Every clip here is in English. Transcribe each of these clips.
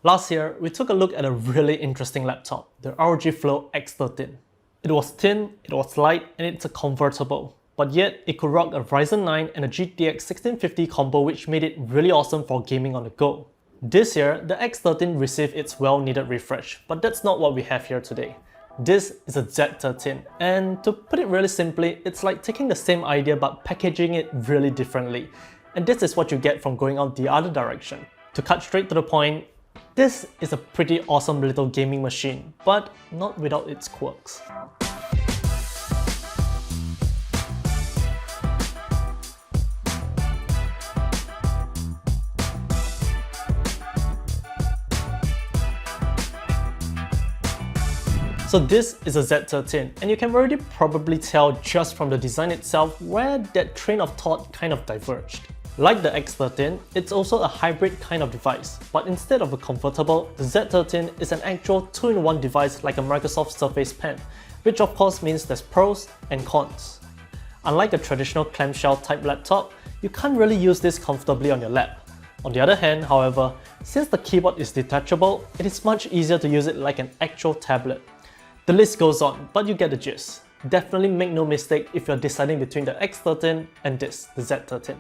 Last year, we took a look at a really interesting laptop, the ROG Flow Z13. It was thin, it was light, and it's a convertible. But yet, it could rock a Ryzen 9 and a GTX 1650 combo, which made it really awesome for gaming on the go. This year, the X13 received its well-needed refresh, but that's not what we have here today. This is a Z13, and to put it really simply, it's like taking the same idea but packaging it really differently. And this is what you get from going out the other direction. To cut straight to the point, this is a pretty awesome little gaming machine, but not without its quirks. So this is a Z13, and you can already probably tell just from the design itself where that train of thought kind of diverged. Like the X13, it's also a hybrid kind of device, but instead of a convertible, the Z13 is an actual 2-in-1 device like a Microsoft Surface Pen, which of course means there's pros and cons. Unlike a traditional clamshell-type laptop, you can't really use this comfortably on your lap. On the other hand, however, since the keyboard is detachable, it is much easier to use it like an actual tablet. The list goes on, but you get the gist. Definitely make no mistake if you're deciding between the X13 and this, the Z13.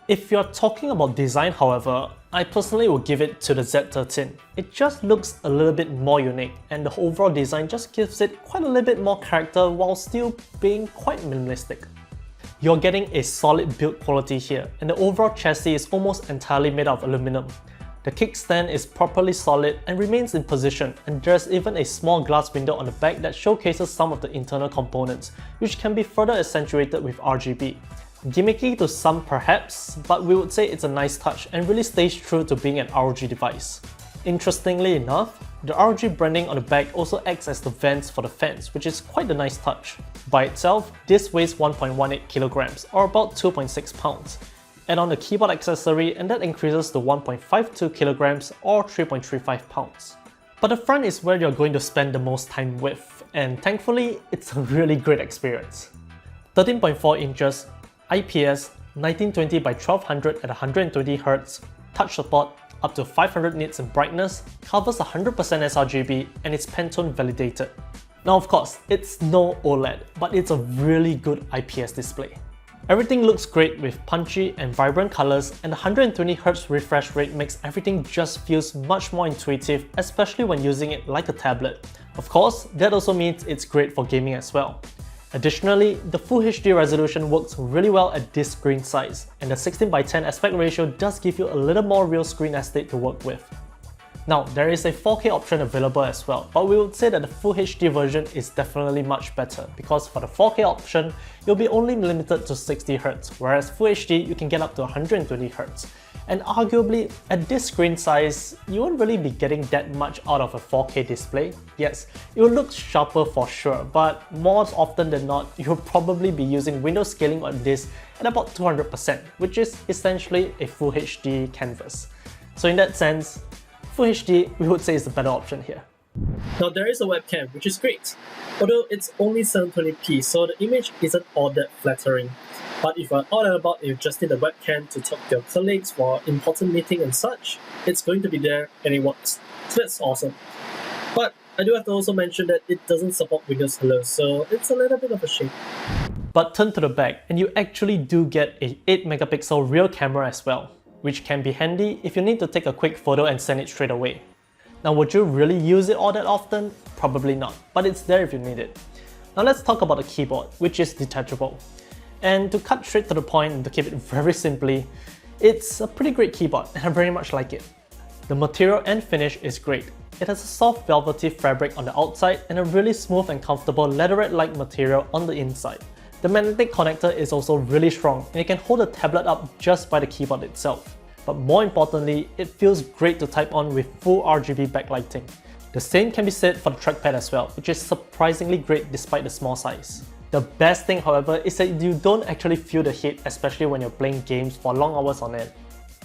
If you're talking about design, however, I personally will give it to the Z13. It just looks a little bit more unique, and the overall design just gives it quite a little bit more character while still being quite minimalistic. You're getting a solid build quality here, and the overall chassis is almost entirely made of aluminum. The kickstand is properly solid and remains in position, and there's even a small glass window on the back that showcases some of the internal components, which can be further accentuated with RGB. Gimmicky to some perhaps, but we would say it's a nice touch and really stays true to being an ROG device. Interestingly enough, the ROG branding on the back also acts as the vents for the fans, which is quite a nice touch. By itself, this weighs 1.18 kilograms or about 2.6 pounds. Add on the keyboard accessory and that increases to 1.52 kilograms or 3.35 pounds. But the front is where you're going to spend the most time with, and thankfully, it's a really great experience. 13.4 inches, IPS, 1920 by 1200 at 120Hz, touch support, up to 500 nits in brightness, covers 100% sRGB, and it's Pantone validated. Now of course, it's no OLED, but it's a really good IPS display. Everything looks great with punchy and vibrant colors, and the 120Hz refresh rate makes everything just feels much more intuitive, especially when using it like a tablet. Of course, that also means it's great for gaming as well. Additionally, the Full HD resolution works really well at this screen size, and the 16:10 aspect ratio does give you a little more real screen estate to work with. Now, there is a 4K option available as well, but we would say that the Full HD version is definitely much better, because for the 4K option, you'll be only limited to 60Hz, whereas Full HD you can get up to 120Hz. And arguably, at this screen size, you won't really be getting that much out of a 4K display. Yes, it will look sharper for sure, but more often than not, you'll probably be using window scaling on this at about 200%, which is essentially a Full HD canvas. So in that sense, Full HD we would say is the better option here. Now there is a webcam, which is great, although it's only 720p, so the image isn't all that flattering. But if you're out and about and you just need a webcam to talk to your colleagues for important meeting and such, it's going to be there and it works. So that's awesome. But I do have to also mention that it doesn't support Windows Hello, so it's a little bit of a shame. But turn to the back and you actually do get a 8MP rear camera as well, which can be handy if you need to take a quick photo and send it straight away. Now, would you really use it all that often? Probably not, but it's there if you need it. Now let's talk about the keyboard, which is detachable. And to cut straight to the point and to keep it very simply, it's a pretty great keyboard and I very much like it. The material and finish is great. It has a soft velvety fabric on the outside and a really smooth and comfortable leatherette-like material on the inside. The magnetic connector is also really strong and it can hold the tablet up just by the keyboard itself. But more importantly, it feels great to type on with full RGB backlighting. The same can be said for the trackpad as well, which is surprisingly great despite the small size. The best thing, however, is that you don't actually feel the heat, especially when you're playing games for long hours on end.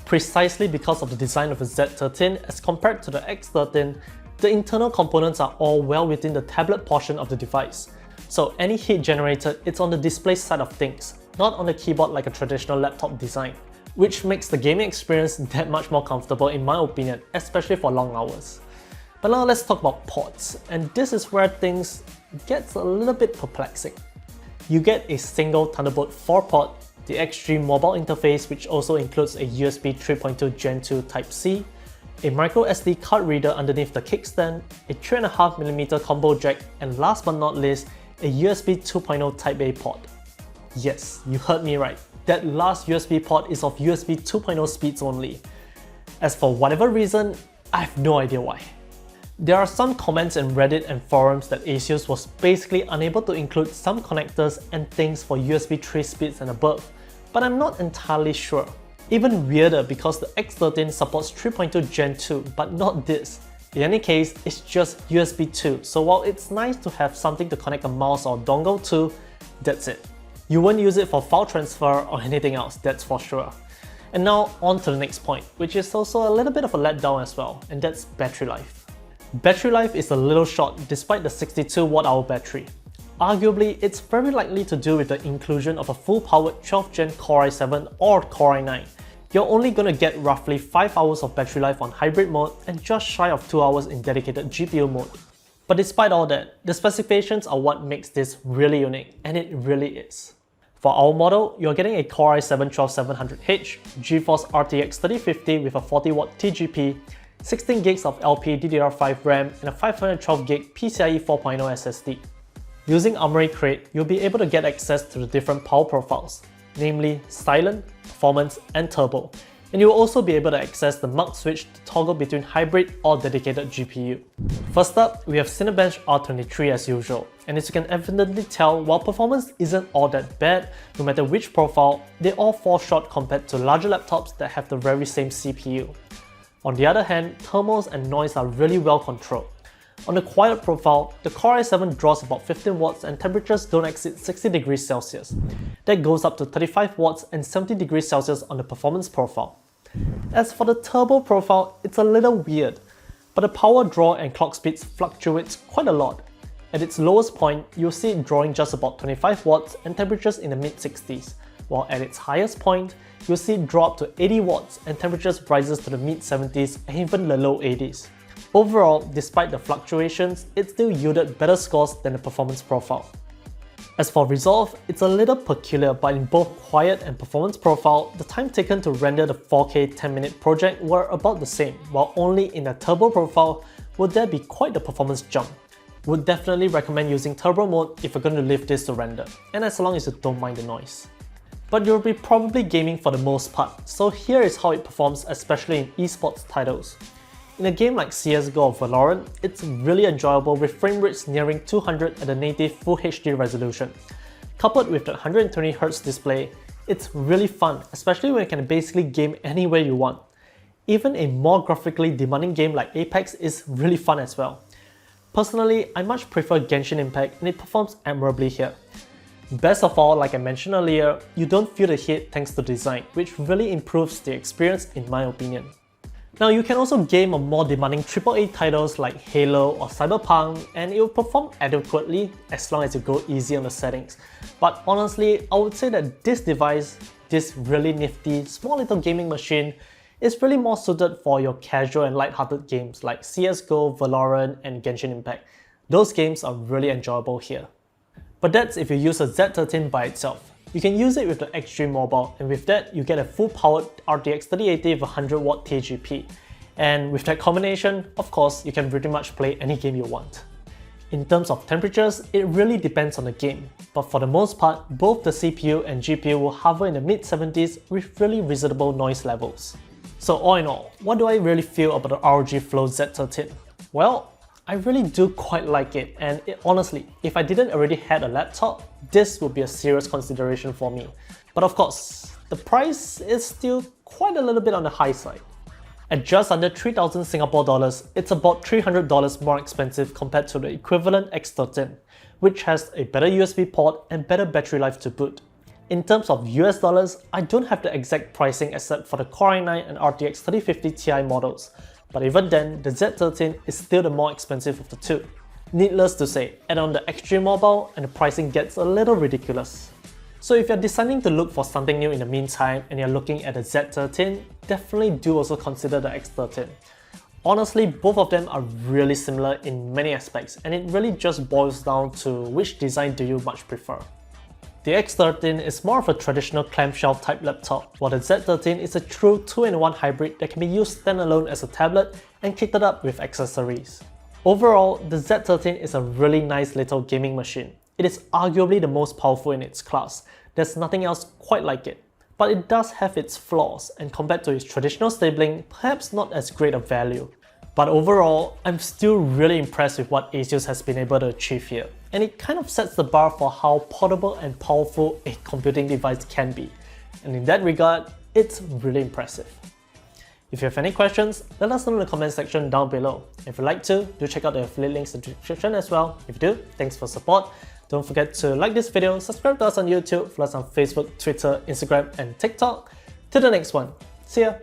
Precisely because of the design of the Z13 as compared to the X13, the internal components are all well within the tablet portion of the device. So any heat generated, it's on the display side of things, not on the keyboard like a traditional laptop design, which makes the gaming experience that much more comfortable in my opinion, especially for long hours. But now let's talk about ports, and this is where things gets a little bit perplexing. You get a single Thunderbolt 4 port, the Extreme mobile interface which also includes a USB 3.2 Gen 2 Type-C, a micro SD card reader underneath the kickstand, a 3.5mm combo jack, and last but not least, a USB 2.0 Type-A port. Yes, you heard me right. That last USB port is of USB 2.0 speeds only. As for whatever reason, I have no idea why. There are some comments in Reddit and forums that Asus was basically unable to include some connectors and things for USB 3 speeds and above, but I'm not entirely sure. Even weirder because the X13 supports 3.2 Gen 2, but not this. In any case, it's just USB 2, so while it's nice to have something to connect a mouse or dongle to, that's it. You won't use it for file transfer or anything else, that's for sure. And now on to the next point, which is also a little bit of a letdown as well, and that's battery life. Battery life is a little short despite the 62 Wh battery. Arguably, it's very likely to do with the inclusion of a full-powered 12th Gen Core i7 or Core i9. You're only gonna get roughly 5 hours of battery life on hybrid mode and just shy of 2 hours in dedicated GPU mode. But despite all that, the specifications are what makes this really unique, and it really is. For our model, you're getting a Core i7-12700H, GeForce RTX 3050 with a 40W TGP, 16GB of LPDDR5 RAM, and a 512GB PCIe 4.0 SSD. Using Armoury Crate, you'll be able to get access to the different power profiles, namely Silent, Performance, and Turbo, and you'll also be able to access the mux switch to toggle between hybrid or dedicated GPU. First up, we have Cinebench R23 as usual, and as you can evidently tell, while performance isn't all that bad, no matter which profile, they all fall short compared to larger laptops that have the very same CPU. On the other hand, thermals and noise are really well controlled. On the quiet profile, the Core i7 draws about 15 watts and temperatures don't exceed 60 degrees Celsius. That goes up to 35 watts and 70 degrees Celsius on the performance profile. As for the turbo profile, it's a little weird, but the power draw and clock speeds fluctuates quite a lot. At its lowest point, you'll see it drawing just about 25 watts and temperatures in the mid-60s, while at its highest point, you'll see it drop to 80 watts and temperatures rises to the mid-70s and even the low 80s. Overall, despite the fluctuations, it still yielded better scores than the performance profile. As for resolve, it's a little peculiar, but in both quiet and performance profile, the time taken to render the 4K 10-minute project were about the same, while only in the turbo profile would there be quite the performance jump. Would definitely recommend using turbo mode if you're going to leave this to render, and as long as you don't mind the noise. But you'll be probably gaming for the most part, so here is how it performs, especially in esports titles. In a game like CSGO or Valorant, it's really enjoyable with frame rates nearing 200 at the native Full HD resolution. Coupled with the 120Hz display, it's really fun, especially when you can basically game anywhere you want. Even a more graphically demanding game like Apex is really fun as well. Personally, I much prefer Genshin Impact and it performs admirably here. Best of all, like I mentioned earlier, you don't feel the heat thanks to design, which really improves the experience in my opinion. Now you can also game on more demanding AAA titles like Halo or Cyberpunk and it will perform adequately as long as you go easy on the settings. But honestly, I would say that this device, this really nifty small little gaming machine, is really more suited for your casual and light-hearted games like CSGO, Valorant and Genshin Impact. Those games are really enjoyable here. But that's if you use a Z13 by itself. You can use it with the Extreme Mobile, and with that, you get a full-powered RTX 3080 with 100W TGP. And with that combination, of course, you can pretty much play any game you want. In terms of temperatures, it really depends on the game, but for the most part, both the CPU and GPU will hover in the mid-70s with really reasonable noise levels. So all in all, what do I really feel about the ROG Flow Z13? Well, I really do quite like it, and honestly, if I didn't already have a laptop, this would be a serious consideration for me. But of course, the price is still quite a little bit on the high side. At just under 3,000 Singapore dollars, it's about $300 more expensive compared to the equivalent X13, which has a better USB port and better battery life to boot. In terms of US dollars, I don't have the exact pricing except for the Core i9 and RTX 3050 Ti models, but even then, the Z13 is still the more expensive of the two. Needless to say, add on the Extreme Mobile and the pricing gets a little ridiculous. So if you're deciding to look for something new in the meantime and you're looking at the Z13, definitely do also consider the X13. Honestly, both of them are really similar in many aspects, and it really just boils down to which design do you much prefer. The X13 is more of a traditional clamshell type laptop, while the Z13 is a true 2-in-1 hybrid that can be used standalone as a tablet and kitted up with accessories. Overall, the Z13 is a really nice little gaming machine. It is arguably the most powerful in its class. There's nothing else quite like it. But it does have its flaws, and compared to its traditional stabling, perhaps not as great a value. But overall, I'm still really impressed with what Asus has been able to achieve here, and it kind of sets the bar for how portable and powerful a computing device can be. And in that regard, it's really impressive. If you have any questions, let us know in the comment section down below. If you'd like to, do check out the affiliate links in the description as well. If you do, thanks for support. Don't forget to like this video, subscribe to us on YouTube, follow us on Facebook, Twitter, Instagram, and TikTok. Till the next one. See ya!